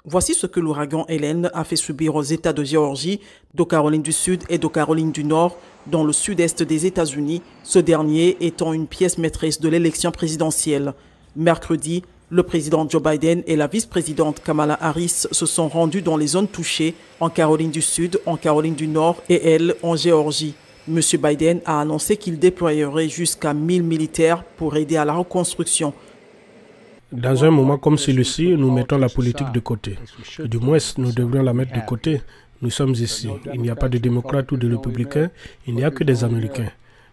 Voici ce que l'ouragan Hélène a fait subir aux États de Géorgie, de Caroline du Sud et de Caroline du Nord, dans le sud-est des États-Unis, ce dernier étant une pièce maîtresse de l'élection présidentielle. Mercredi, le président Joe Biden et la vice-présidente Kamala Harris se sont rendus dans les zones touchées, en Caroline du Sud, en Caroline du Nord et elle, en Géorgie. M. Biden a annoncé qu'il déployerait jusqu'à 1000 militaires pour aider à la reconstruction. Dans un moment comme celui-ci, nous mettons la politique de côté. Du moins, nous devrions la mettre de côté. Nous sommes ici. Il n'y a pas de démocrates ou de républicains, il n'y a que des Américains.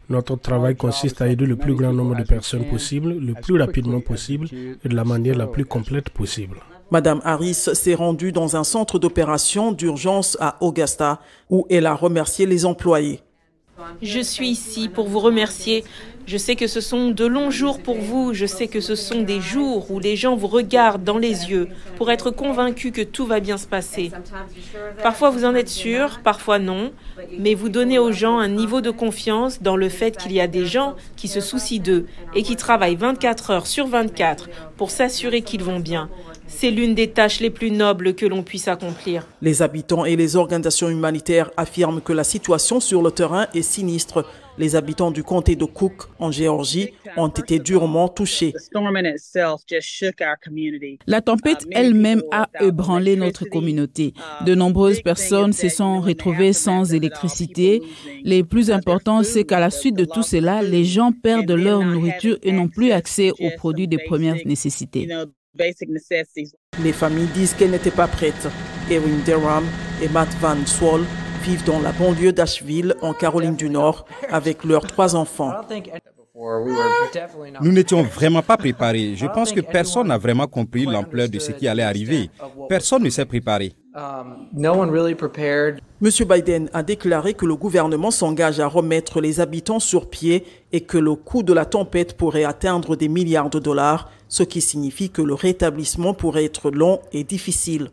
Notre travail consiste à aider le plus grand nombre de personnes possible, le plus rapidement possible et de la manière la plus complète possible. Madame Harris s'est rendue dans un centre d'opération d'urgence à Augusta, où elle a remercié les employés. Je suis ici pour vous remercier. Je sais que ce sont de longs jours pour vous. Je sais que ce sont des jours où les gens vous regardent dans les yeux pour être convaincus que tout va bien se passer. Parfois vous en êtes sûr, parfois non, mais vous donnez aux gens un niveau de confiance dans le fait qu'il y a des gens qui se soucient d'eux et qui travaillent 24 heures sur 24 pour s'assurer qu'ils vont bien. C'est l'une des tâches les plus nobles que l'on puisse accomplir. Les habitants et les organisations humanitaires affirment que la situation sur le terrain est sinistre. Les habitants du comté de Cook, en Géorgie, ont été durement touchés. La tempête elle-même a ébranlé notre communauté. De nombreuses personnes se sont retrouvées sans électricité. Le plus important, c'est qu'à la suite de tout cela, les gens perdent leur nourriture et n'ont plus accès aux produits de première nécessité. Les familles disent qu'elles n'étaient pas prêtes. Erin Derham et Matt Van Swol vivent dans la banlieue d'Asheville, en Caroline du Nord, avec leurs 3 enfants. Nous n'étions vraiment pas préparés. Je pense que personne n'a vraiment compris l'ampleur de ce qui allait arriver. Personne ne s'est préparé. M. Biden a déclaré que le gouvernement s'engage à remettre les habitants sur pied et que le coût de la tempête pourrait atteindre des milliards de dollars, ce qui signifie que le rétablissement pourrait être long et difficile.